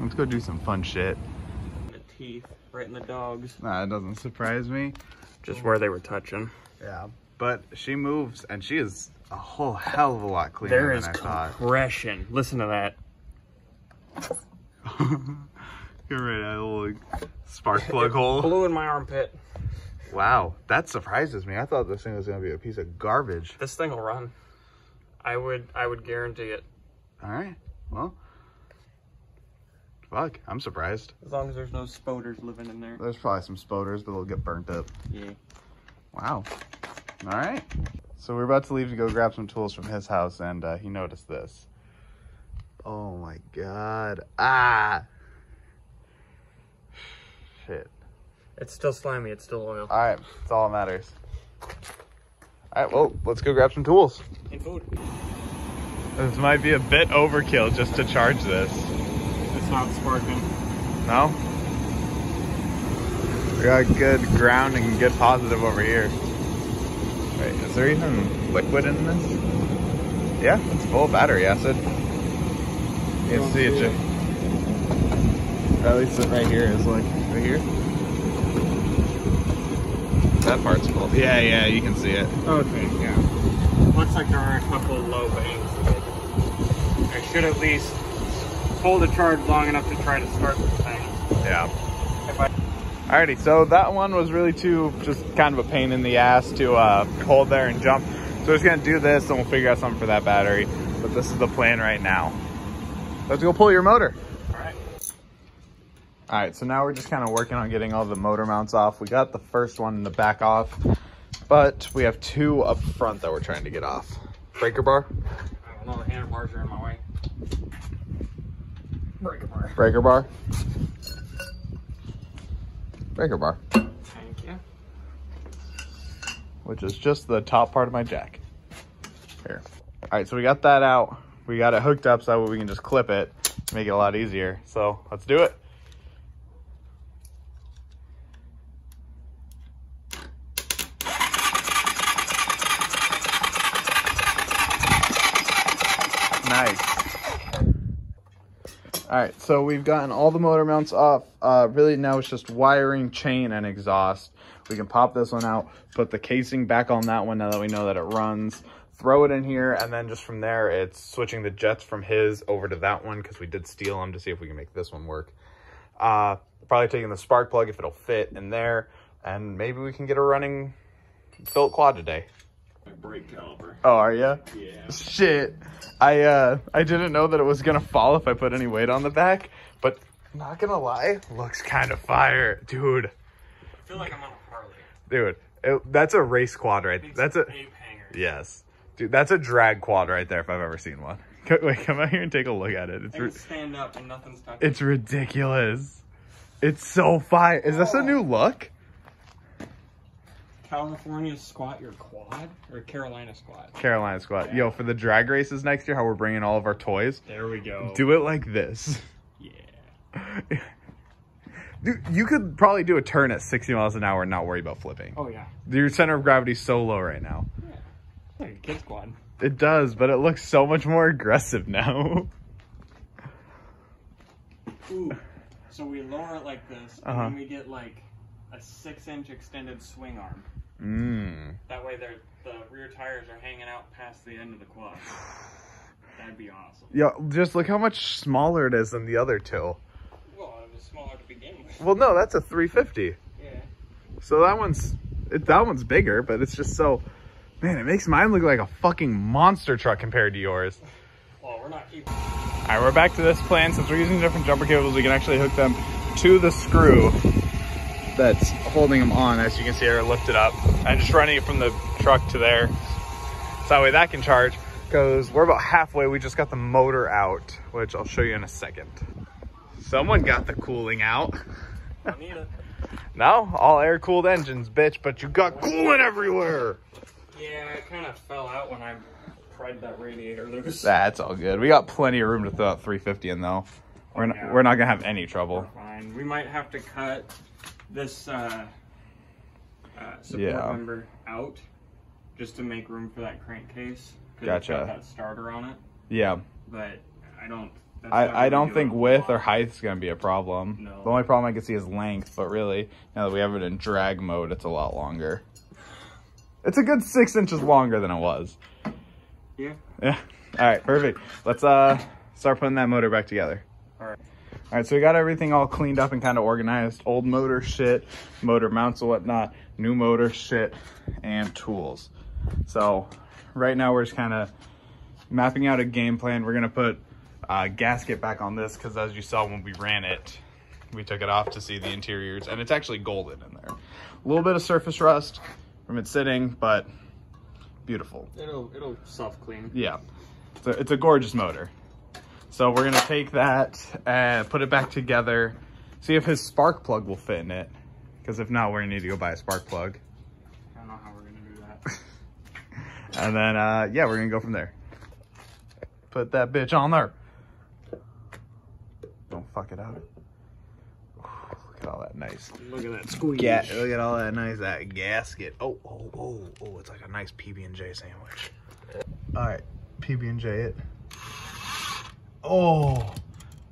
Let's go do some fun shit. The teeth, right in the dogs. Nah, it doesn't surprise me. Just where they were touching. Yeah, but she moves, and she is a whole hell of a lot cleaner than I thought. Compression. Listen to that. You're right, a little spark plug hole. Blew in my armpit. Wow, that surprises me. I thought this thing was gonna be a piece of garbage. This thing will run. I would guarantee it. All right, well, fuck, I'm surprised. As long as there's no spoders living in there. There's probably some spoders, but they'll get burnt up. Yeah. Wow. All right. So we're about to leave to go grab some tools from his house, and he noticed this. Oh my God. Ah. Shit. It's still slimy. It's still oil. All right. That's all that matters. All right. Well, let's go grab some tools. And food. This might be a bit overkill just to charge this. It's not sparking. No? We got good ground and good positive over here. Wait, is there even liquid in this? Yeah, it's full of battery acid. You can see it. Or at least it right here is like, right here. That part's full. Yeah, yeah, you can see it. Okay, yeah. Looks like there are a couple low veins. I should at least hold the charge long enough to try to start this thing. Yeah. Alrighty, so that one was really just kind of a pain in the ass to hold there and jump. So we're just gonna do this and we'll figure out something for that battery. But this is the plan right now. Let's go pull your motor. Alright, so now we're just kind of working on getting all the motor mounts off. We got the first one in the back off, but we have two up front that we're trying to get off. Breaker bar? I don't know, the handlebars are in my way. Breaker bar. Breaker bar? Breaker bar. Thank you. Which is just the top part of my jack. Here. Alright, so we got that out. We got it hooked up so that way we can just clip it, make it a lot easier. So let's do it. Nice. All right, so we've gotten all the motor mounts off. Really now it's just wiring, chain, and exhaust. We can pop this one out, put the casing back on that one now that we know that it runs, throw it in here, and then just from there, it's switching the jets from his over to that one because we did steal them to see if we can make this one work. Probably taking the spark plug if it'll fit in there, and maybe we can get a running Philip quad today. Brake caliper. Oh, are ya? Yeah. Shit. I didn't know that it was gonna fall if I put any weight on the back, but not gonna lie, looks kind of fire, dude. I feel like I'm on a Harley. Dude, that's a race quad, right? That's a ape hanger. Yes, dude, that's a drag quad right there if I've ever seen one. Wait, come out here and take a look at it. I can stand up and nothing's touching. It's ridiculous. It's so fire. Is this a new look? California squat your quad or Carolina squat? Carolina squat. Yeah. Yo, for the drag races next year, how we're bringing all of our toys. There we go. Do it like this. Yeah. Dude, you could probably do a turn at 60 miles an hour and not worry about flipping. Oh, yeah. Your center of gravity is so low right now. Yeah. Like a kid squad. It does, but it looks so much more aggressive now. Ooh. So we lower it like this, and then we get like a 6-inch extended swing arm. That way the rear tires are hanging out past the end of the quad. That'd be awesome. Yeah, just look how much smaller it is than the other two. Well, it was smaller to begin with. Well, no, that's a 350. Yeah. So that one's bigger, but it's just so, man, it makes mine look like a fucking monster truck compared to yours. Well, we're not keeping. All right, we're back to this plan. Since we're using different jumper cables, we can actually hook them to the screw that's holding them on. As you can see, they're lifted up. I'm just running it from the truck to there. So that way that can charge, because we're about halfway. We just got the motor out, which I'll show you in a second. Someone got the cooling out. I need it. No, all air cooled engines, bitch, but you got coolant everywhere. Yeah, it kind of fell out when I pried that radiator loose. That's all good. We got plenty of room to throw out 350 in though. We're not gonna have any trouble. We're fine. We might have to cut this support member out just to make room for that crankcase. Gotcha. It's got that starter on it. Yeah. But I don't. I don't think width or height is going to be a problem. No. The only problem I can see is length, but really, now that we have it in drag mode, it's a lot longer. It's a good 6 inches longer than it was. Yeah. Yeah. All right, perfect. Let's start putting that motor back together. All right. All right, so we got everything all cleaned up and kind of organized. Old motor shit, motor mounts and whatnot, new motor shit, and tools. So right now we're just kind of mapping out a game plan. We're going to put gasket back on this because as you saw when we ran it, we took it off to see the interiors and it's actually golden in there. A little bit of surface rust from it sitting, but beautiful. It'll self clean. Yeah, it's a gorgeous motor. So we're gonna take that and put it back together, see if his spark plug will fit in it, because if not, we're gonna need to go buy a spark plug. I don't know how we're gonna do that. And then yeah, we're gonna go from there. Put that bitch on there. Don't fuck it up. Look at all that nice. Look at that squeeze. Look at all that nice gasket. Oh, it's like a nice PB&J sandwich. All right, PB&J it. Oh,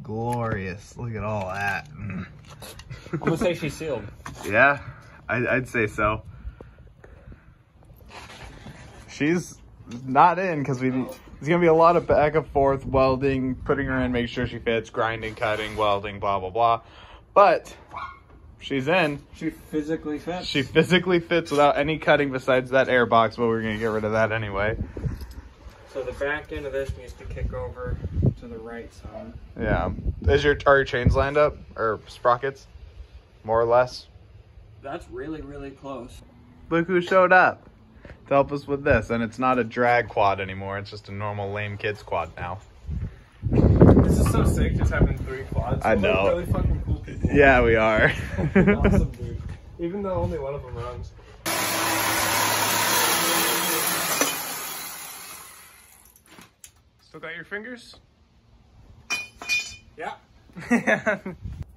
glorious. Look at all that. I'm gonna say she's sealed. Yeah, I'd say so. She's not in because there's gonna be a lot of back and forth welding, putting her in, make sure she fits, grinding, cutting, welding, blah blah blah. But she's in. She physically fits. She physically fits without any cutting besides that air box, but we're gonna get rid of that anyway. So the back end of this needs to kick over to the right side. Yeah. Are your chains lined up or sprockets, more or less? That's really, really close. Look who showed up to help us with this, and it's not a drag quad anymore. It's just a normal lame kids quad now. This is so sick, just having 3 quads. I know. We're really fucking cool people. Yeah, we are. Awesome, dude. Even though only one of them runs. Still got your fingers? Yeah.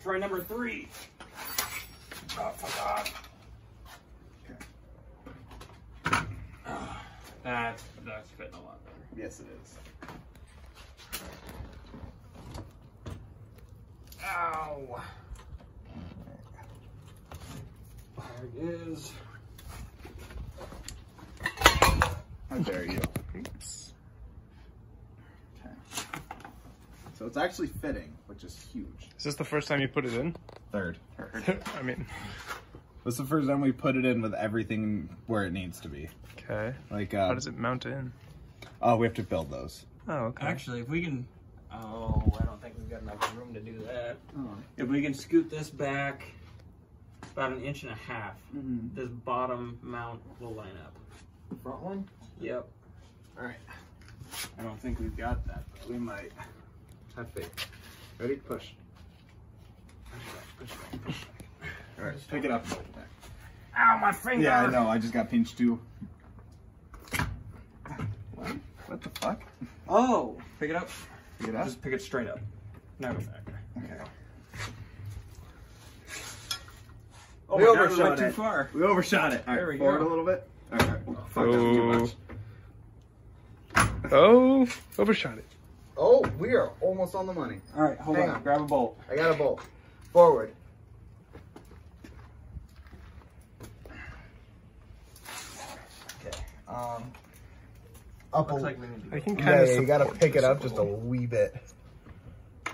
Try number 3. Oh, fuck off. That's fitting a lot better. Yes, it is. Ow. There it is. How dare you? Oops. Okay. So it's actually fitting, which is huge. Is this the first time you put it in? Third. I mean. This is the first time we put it in with everything where it needs to be. Okay. Like, how does it mount in? Oh, we have to build those. Oh, okay. Actually, if we can... Oh, I don't think we've got enough room to do that. Oh. If we can scoot this back about 1.5 inches, Mm-hmm. this bottom mount will line up. The front one? Yep. All right. I don't think we've got that. We might. Have faith. Ready? Push. Push back. All right, pick it up. Ow, my finger! Yeah, I know. I just got pinched too. What the fuck? Oh! Pick it up. Pick it up? Just pick it straight up. Now go back. Okay. Oh, We my God, overshot we went it. Too far. We overshot it. All right, There we forward go. a little bit. All right. Fuck, that's too much. Oh, overshot it. Oh, we are almost on the money. All right, hold Hang on. on. Grab a bolt. I got a bolt. Forward. Okay. Up Looks a like we need to I can yeah, kind of. you gotta pick it up just a wee bit.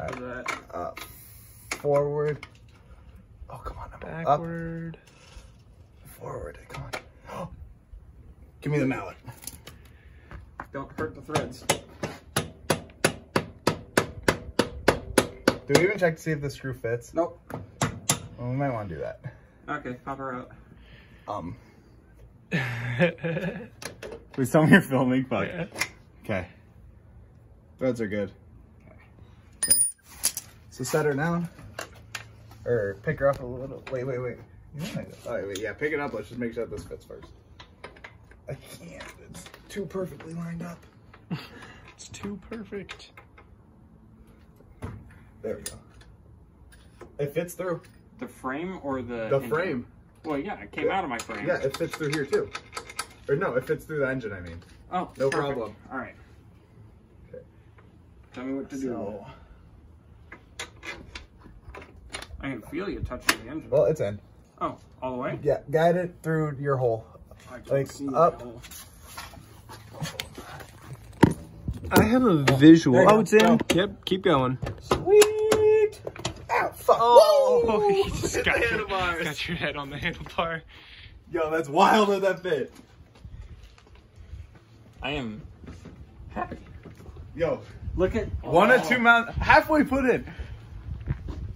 All do right. that. Up. Forward. Oh, come on. Backward. Up. Forward. Come on. Give me the mallet. Don't hurt the threads. Do we even check to see if the screw fits? Nope. Well, we might want to do that. Okay, pop her out. Please tell me you're filming. Fuck. Yeah. Okay. Threads are good. Okay. So set her down. Or pick her up a little. Wait. Oh, wait, yeah, pick it up. Let's just make sure that this fits first. I can't. It's too perfectly lined up. It's too perfect. There we go. It fits through. The frame or the engine? Frame. Well, yeah, it came out of my frame. Yeah, it fits through here too. Or no, it fits through the engine, I mean. Oh, no perfect. problem. All right. Okay. Tell me what to do. I can feel you touching the engine. Well, it's in. Oh, all the way? Yeah, guide it through your hole. I can Like see up. the hole. I have a visual. There you Oh, go. it's in. Go. Yep, keep going. Sweet. Ow, fuck. Oh, Woo! you just Hit got the your, handlebars. got your head on the handlebar. Yo, that's wild that that fit. I am happy. Yo, Look at 1 or 2 mounts halfway put in.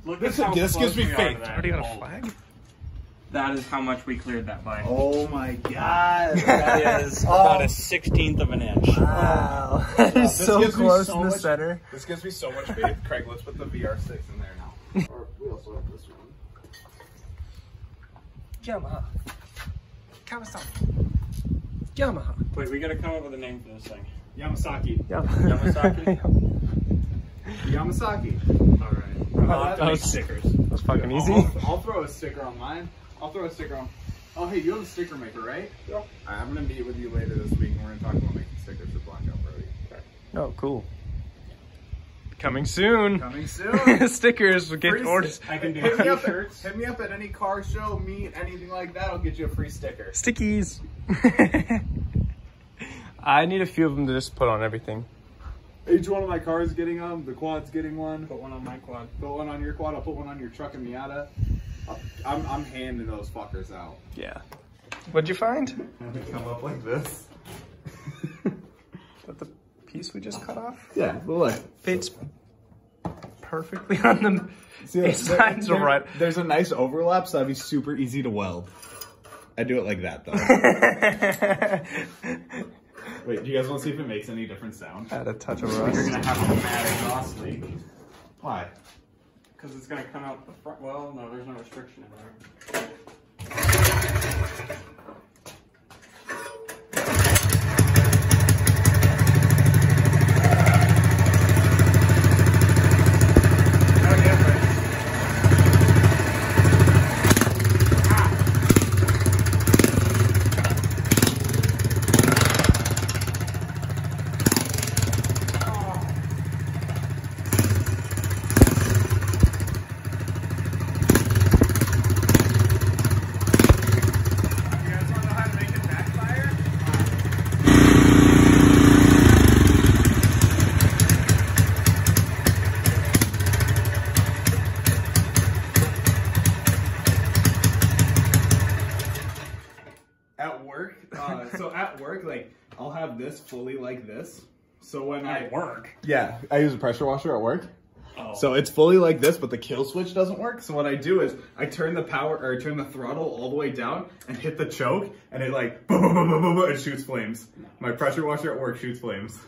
Look This- at how this gives close me we are faith. to that. Already got a flag? That is how much we cleared that by. Oh my god. That is about a 1/16 of an inch. Wow. That is This so gives me close so in the much- center. This gives me so much faith. Craig, let's put the VR6 in there now. Or we also have this one. Yamaha. Kawasaki. Yamaha. Wait, we gotta come up with a name for this thing. Yamasaki. Yamasaki? Yamasaki. All right. I'll have to that make was- stickers. That's fucking easy. I'll throw a sticker on mine. I'll throw a sticker on. Oh, hey, you have a sticker maker, right? Yeah. I'm gonna meet with you later this week, and we're gonna talk about making stickers for Blackout Party. Oh, cool. Coming soon. Coming soon. Stickers. We'll get Free orders. I can do Hit me up. t-shirts. Hit me up at any car show, meet, anything like that. I'll get you a free sticker. Stickies. I need a few of them to just put on everything. Each one of my cars getting them. The quad's getting one. Put one on my quad. Put one on your quad. I'll put one on your truck and Miata. I'm handing those fuckers out. Yeah. What'd you find? And they come up like this. Is that the piece we just cut off? Yeah, but look. Fits perfectly on the See, sides are right. There's a nice overlap, so that'd be super easy to weld. I do it like that, though. Wait, do you guys want to see if it makes any different sound? Add a touch of You're rust. gonna have a mad exhaust leak. Why? Because it's gonna come out the front. Well, no, there's no restriction in there. At work, like, I'll have this fully like this. So when At work? Yeah, I use a pressure washer at work. Oh. So it's fully like this, but the kill switch doesn't work. So what I do is I turn the turn the throttle all the way down and hit the choke, and it like boom, boom, boom, boom, boom, boom, it shoots flames. My pressure washer at work shoots flames.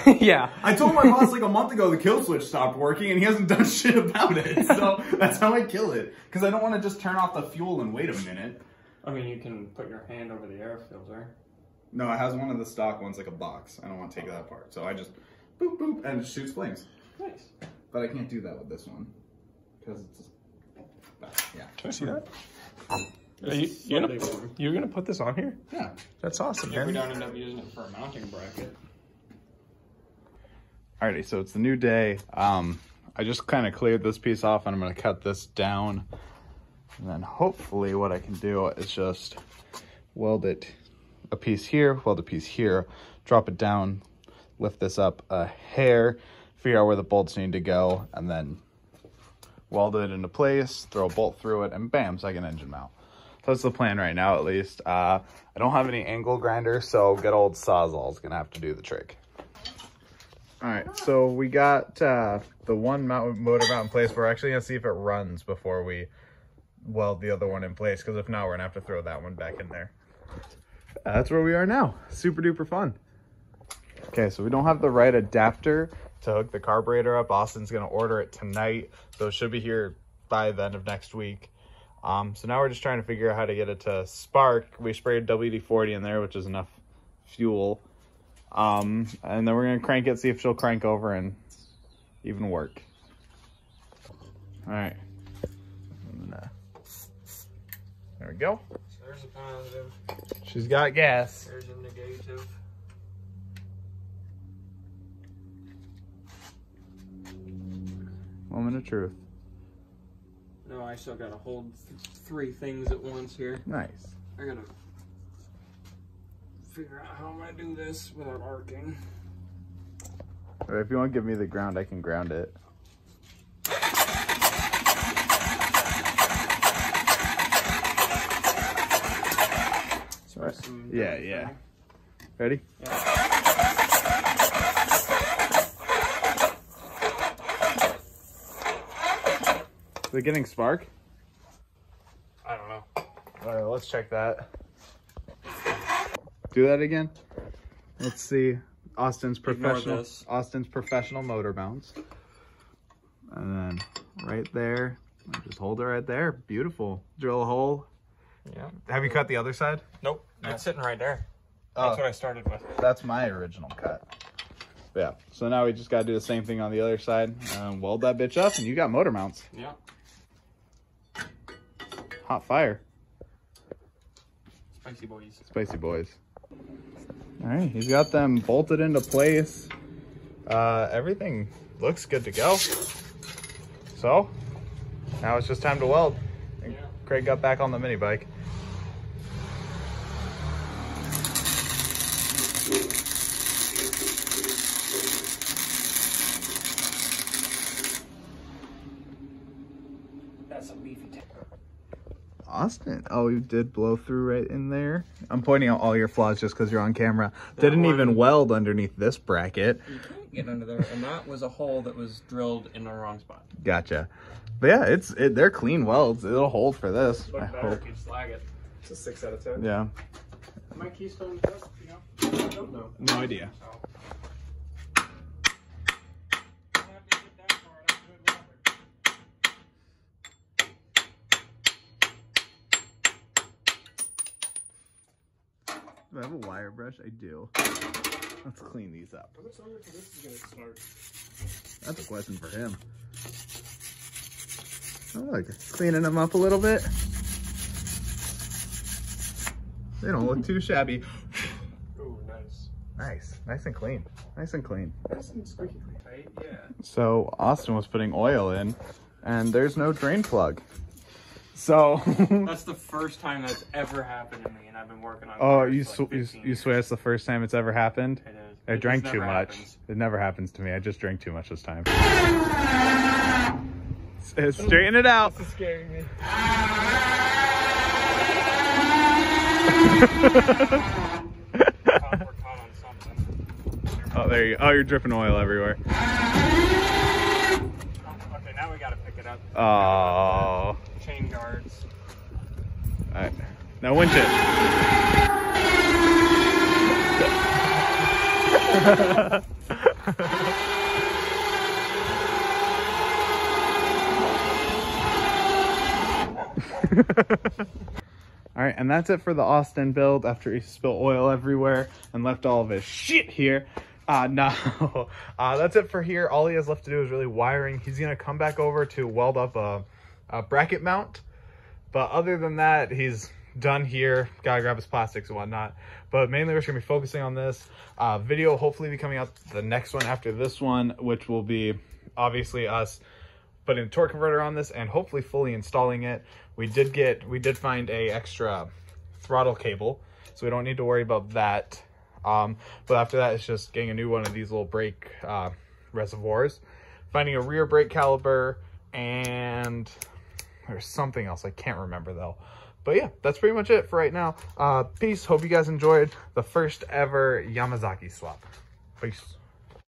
Yeah. I told my boss like a month ago the kill switch stopped working, and he hasn't done shit about it. So that's how I kill it. Because I don't want to just turn off the fuel and wait a minute. I mean, you can put your hand over the air filter. No, it has one of the stock ones, like a box. I don't want to take that apart. So I just boop, boop, and it shoots flames. Nice. But I can't do that with this one. Because it's, yeah. Can I see that? Are This you, is slightly warm. you're gonna put this on here? Yeah. That's awesome, If we man. don't end up using it for a mounting bracket. Alrighty, so it's a new day. I just kind of cleared this piece off, and I'm going to cut this down. And then hopefully what I can do is just weld it a piece here, weld a piece here, drop it down, lift this up a hair, figure out where the bolts need to go, and then weld it into place, throw a bolt through it, and bam, second engine mount. So that's the plan right now, at least. I don't have any angle grinder, so good old Sawzall's going to have to do the trick. All right, so we got the one motor mount in place. We're actually going to see if it runs before we weld the other one in place, because if not, we're going to have to throw that one back in there. That's where we are now. Super duper fun. Okay, so we don't have the right adapter to hook the carburetor up. Austin's gonna order it tonight, so it should be here by the end of next week. So now we're just trying to figure out how to get it to spark. We sprayed WD-40 in there, which is enough fuel. And then we're gonna crank it, see if she'll crank over and even work. All right. There we go. So there's a positive. She's got gas. There's a negative. Moment of truth. No, I still gotta hold three things at once here. Nice. I gotta figure out how I'm gonna do this without arcing. Or if you want to give me the ground, I can ground it. Yeah. Ready? Yeah. Is it getting spark? I don't know. All right, let's check that. Do that again. Let's see. Austin's professional motor mounts. And then right there, just hold it right there. Beautiful. Drill a hole. Yeah. Have you cut the other side? Nope. No. It's sitting right there. Oh. That's what I started with. That's my original cut. Yeah. So now we just got to do the same thing on the other side. Weld that bitch up and you got motor mounts. Yeah. Hot fire. Spicy boys. Spicy boys. All right. He's got them bolted into place. Everything looks good to go. So now it's just time to weld. And yeah. Craig got back on the mini bike. That's a beefy tank. Austin, oh, you did blow through right in there. I'm pointing out all your flaws just because you're on camera. Didn't even weld underneath this bracket. You can't get under there, and that was a hole that was drilled in the wrong spot. Gotcha. But yeah, they're clean welds. It'll hold for this. Look I better hope. if you slag it. It's a 6 out of 10. Yeah. My keystone's up, you know? I don't know. No idea. So. I have to get that far, I don't do it Do I have a wire brush? I do. Let's clean these up. How much longer till this is gonna start? That's a question for him. Oh, look, cleaning them up a little bit. They don't look too shabby. Ooh, nice. Nice and clean. Nice and clean. Nice and squeaky clean. Right? Yeah. So Austin was putting oil in, and there's no drain plug. So That's the first time that's ever happened to me, and I've been working on. oh, cars you for like 15 you years. swear it's the first time it's ever happened? It is. I It drank just too never much. happens. It never happens to me. I just drank too much this time. Straighten it out. This is scaring me. We're caught on something. Oh, there you go. Oh, you're dripping oil everywhere. Okay, now we gotta pick it up. Oh. Chain guards. All right. Now winch it. All right, and that's it for the Austin build after he spilled oil everywhere and left all of his shit here. No, that's it for here. All he has left to do is really wiring. He's gonna come back over to weld up a bracket mount. But other than that, he's done here. Gotta grab his plastics and whatnot. But mainly we're just gonna be focusing on this video. Hopefully be coming out the next one after this one, which will be obviously us putting a torque converter on this and hopefully fully installing it. We did find a extra throttle cable, so we don't need to worry about that. But after that, it's just getting a new one of these little brake reservoirs, finding a rear brake caliper, and there's something else I can't remember though. But yeah, that's pretty much it for right now. Peace. Hope you guys enjoyed the first ever Yamazaki swap. Peace.